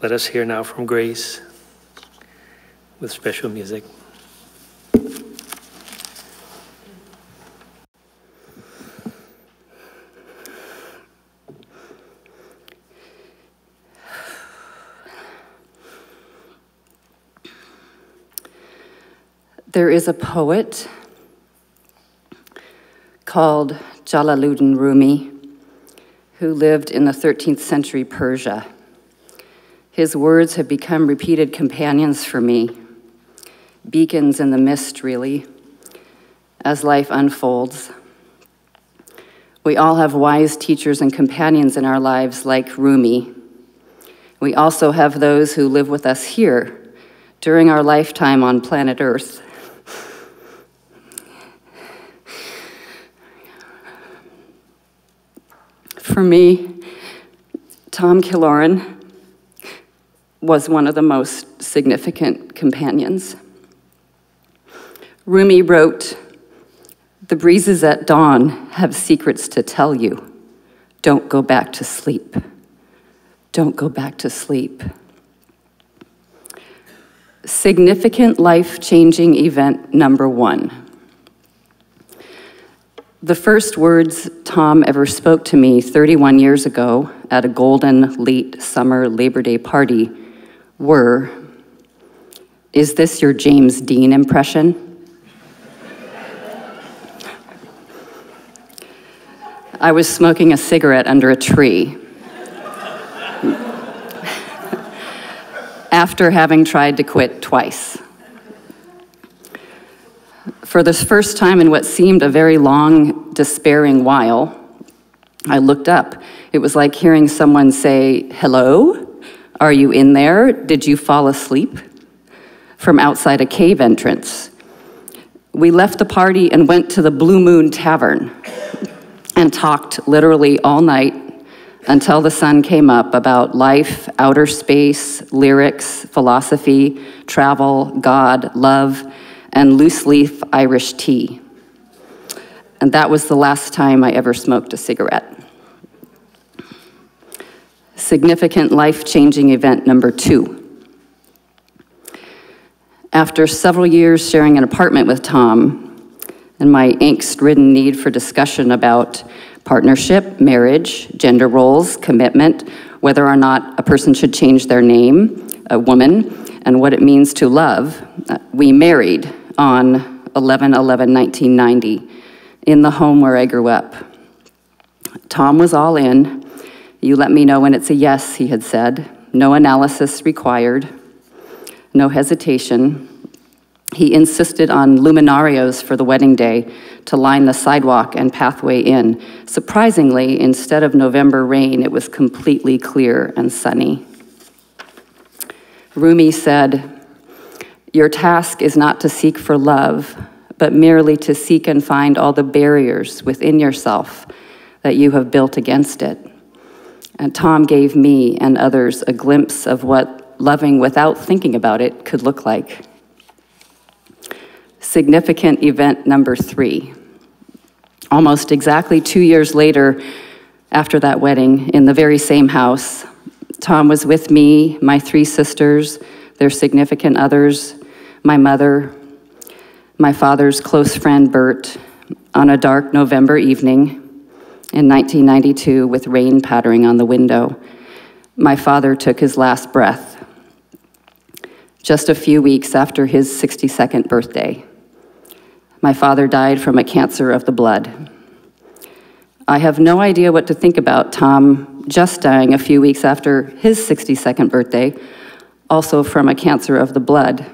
Let us hear now from Grace with special music. There is a poet called Jalaluddin Rumi who lived in the 13th century Persia. His words have become repeated companions for me, beacons in the mist, really, as life unfolds. We all have wise teachers and companions in our lives like Rumi. We also have those who live with us here during our lifetime on planet Earth. For me, Tom Killoran was one of the most significant companions. Rumi wrote, "The breezes at dawn have secrets to tell you. Don't go back to sleep. Don't go back to sleep." Significant life-changing event number 1. The first words Tom ever spoke to me 31 years ago at a golden late summer Labor Day party were, "Is this your James Dean impression?" I was smoking a cigarette under a tree after having tried to quit twice. For the first time in what seemed a very long, despairing while, I looked up. It was like hearing someone say, "Hello? Are you in there? Did you fall asleep?" from outside a cave entrance. We left the party and went to the Blue Moon Tavern and talked literally all night until the sun came up about life, outer space, lyrics, philosophy, travel, God, love, and loose-leaf Irish tea. And that was the last time I ever smoked a cigarette. Significant life-changing event number 2. After several years sharing an apartment with Tom, and my angst-ridden need for discussion about partnership, marriage, gender roles, commitment, whether or not a person should change their name, a woman, and what it means to love, we married on 11/11/1990 in the home where I grew up. Tom was all in. "You let me know when it's a yes," he had said. "No analysis required, no hesitation." He insisted on luminarios for the wedding day to line the sidewalk and pathway in. Surprisingly, instead of November rain, it was completely clear and sunny. Rumi said, "Your task is not to seek for love, but merely to seek and find all the barriers within yourself that you have built against it." And Tom gave me and others a glimpse of what loving without thinking about it could look like. Significant event number 3. Almost exactly 2 years later, after that wedding, in the very same house, Tom was with me, my 3 sisters, their significant others, my mother, my father's close friend Bert, on a dark November evening in 1992 with rain pattering on the window. My father took his last breath just a few weeks after his 62nd birthday. My father died from a cancer of the blood. I have no idea what to think about Tom just dying a few weeks after his 62nd birthday, also from a cancer of the blood.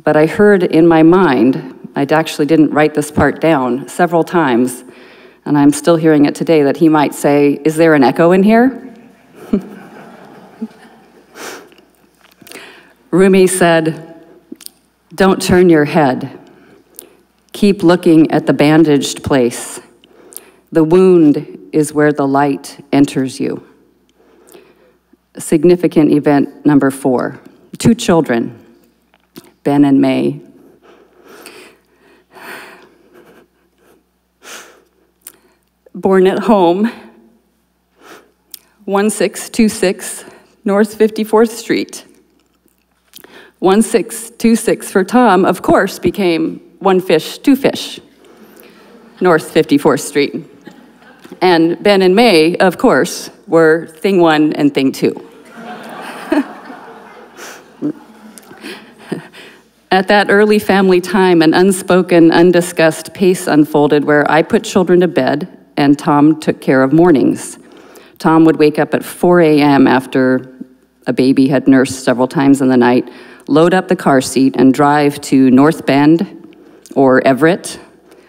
But I heard in my mind, I actually didn't write this part down, several times, and I'm still hearing it today, that he might say, "Is there an echo in here?" Rumi said, "Don't turn your head. Keep looking at the bandaged place. The wound is where the light enters you." Significant event number 4. 2 children, Ben and May. Born at home, 1626 North 54th Street. 1626 for Tom, of course, became One Fish, Two Fish, North 54th Street. And Ben and May, of course, were Thing 1 and Thing 2. At that early family time, an unspoken, undiscussed pace unfolded where I put children to bed and Tom took care of mornings. Tom would wake up at 4 a.m. after a baby had nursed several times in the night, load up the car seat and drive to North Bend or Everett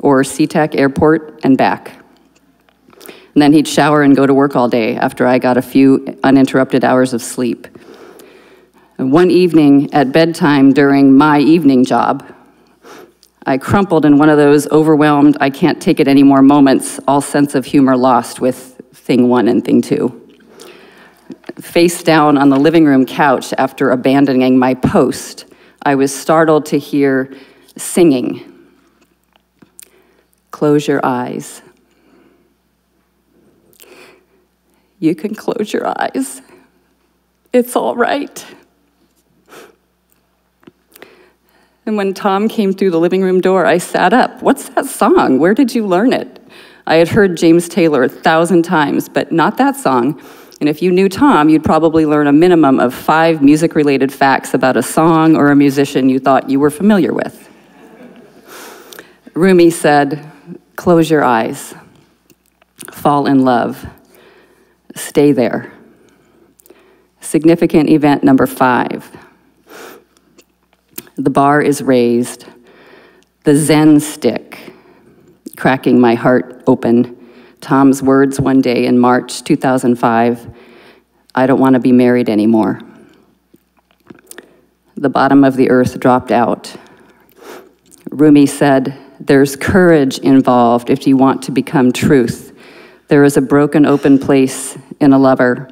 or SeaTac Airport and back. And then he'd shower and go to work all day after I got a few uninterrupted hours of sleep. And one evening at bedtime during my evening job, I crumpled in one of those overwhelmed, I can't take it anymore moments, all sense of humor lost with Thing 1 and Thing 2. Face down on the living room couch after abandoning my post, I was startled to hear singing. Close your eyes. You can close your eyes. It's all right. And when Tom came through the living room door, I sat up. What's that song? Where did you learn it? I had heard James Taylor 1,000 times, but not that song. And if you knew Tom, you'd probably learn a minimum of 5 music-related facts about a song or a musician you thought you were familiar with. Rumi said, close your eyes, fall in love, stay there. Significant event number 5. The bar is raised, the Zen stick, cracking my heart open. Tom's words one day in March 2005, I don't want to be married anymore. The bottom of the earth dropped out. Rumi said, there's courage involved if you want to become truth. There is a broken open place in a lover.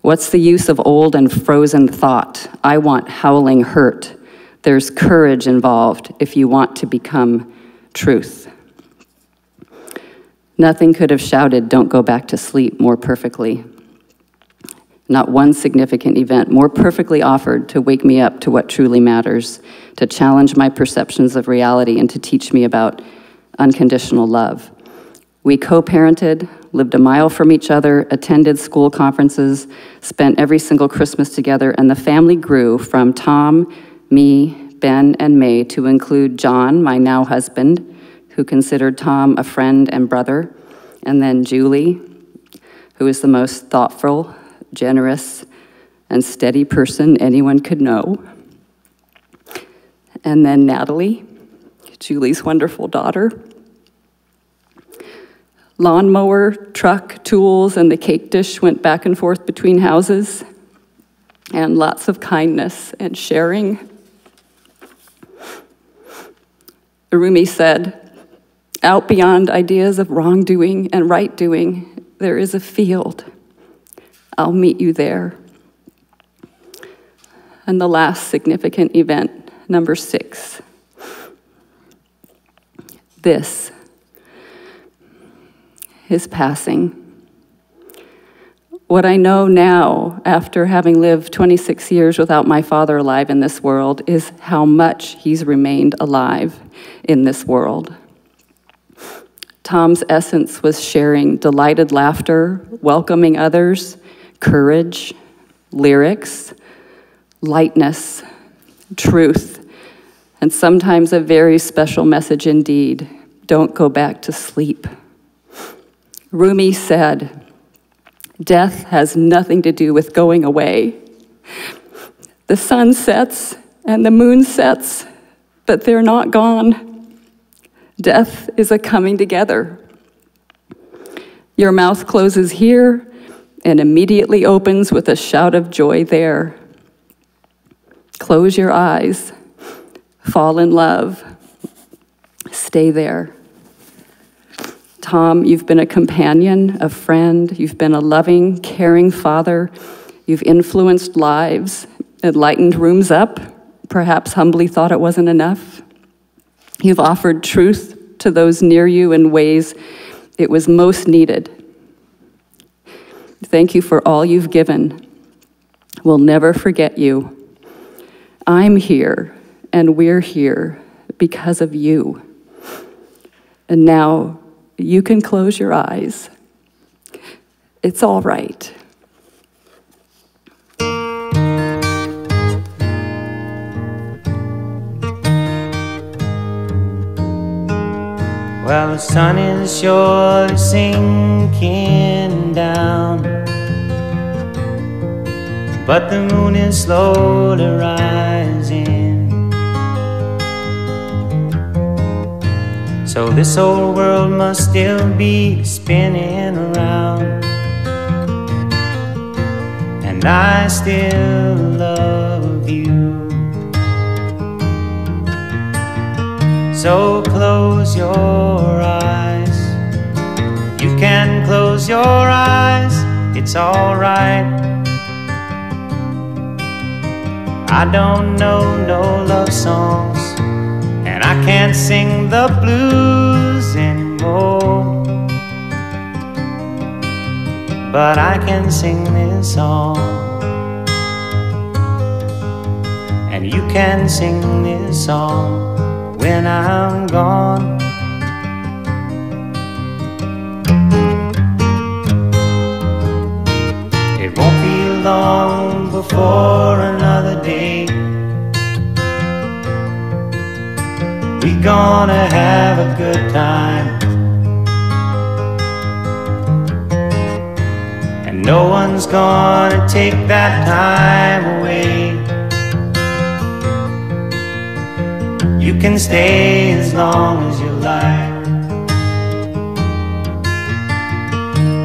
What's the use of old and frozen thought? I want howling hurt. There's courage involved if you want to become truth. Nothing could have shouted, don't go back to sleep, more perfectly. Not one significant event more perfectly offered to wake me up to what truly matters, to challenge my perceptions of reality, and to teach me about unconditional love. We co-parented, lived a mile from each other, attended school conferences, spent every single Christmas together, and the family grew from Tom, me, Ben, and May to include John, my now husband, who considered Tom a friend and brother, and then Julie, who is the most thoughtful, generous, and steady person anyone could know. And then Natalie, Julie's wonderful daughter. Lawnmower, truck, tools, and the cake dish went back and forth between houses, and lots of kindness and sharing. Rumi said, out beyond ideas of wrongdoing and right doing, there is a field. I'll meet you there. And the last significant event, number 6. This, his passing. What I know now, after having lived 26 years without my father alive in this world, is how much he's remained alive in this world. Tom's essence was sharing delighted laughter, welcoming others, courage, lyrics, lightness, truth, and sometimes a very special message indeed. Don't go back to sleep. Rumi said, death has nothing to do with going away. The sun sets and the moon sets, but they're not gone. Death is a coming together. Your mouth closes here and immediately opens with a shout of joy there. Close your eyes, fall in love, stay there. Tom, you've been a companion, a friend, you've been a loving, caring father, you've influenced lives, enlightened rooms up, perhaps humbly thought it wasn't enough. You've offered truth to those near you in ways it was most needed. Thank you for all you've given. We'll never forget you. I'm here, and we're here because of you. And now you can close your eyes. It's all right. Well, the sun is surely sinking down, but the moon is slowly rising. So this old world must still be spinning around, and I still love you. So close your eyes. You can close your eyes. It's all right. I don't know no love songs, and I can't sing the blues anymore, but I can sing this song, and you can sing this song when I'm gone. It won't be long before another day we're gonna have a good time, and no one's gonna take that time away. You can stay as long as you like.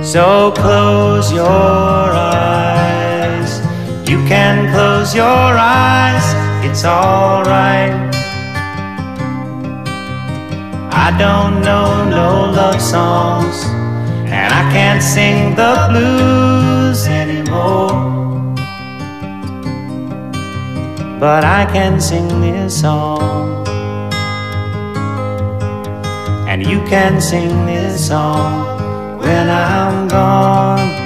So close your eyes. You can close your eyes. It's all right. I don't know no love songs, and I can't sing the blues anymore, but I can sing this song, and you can sing this song when I'm gone.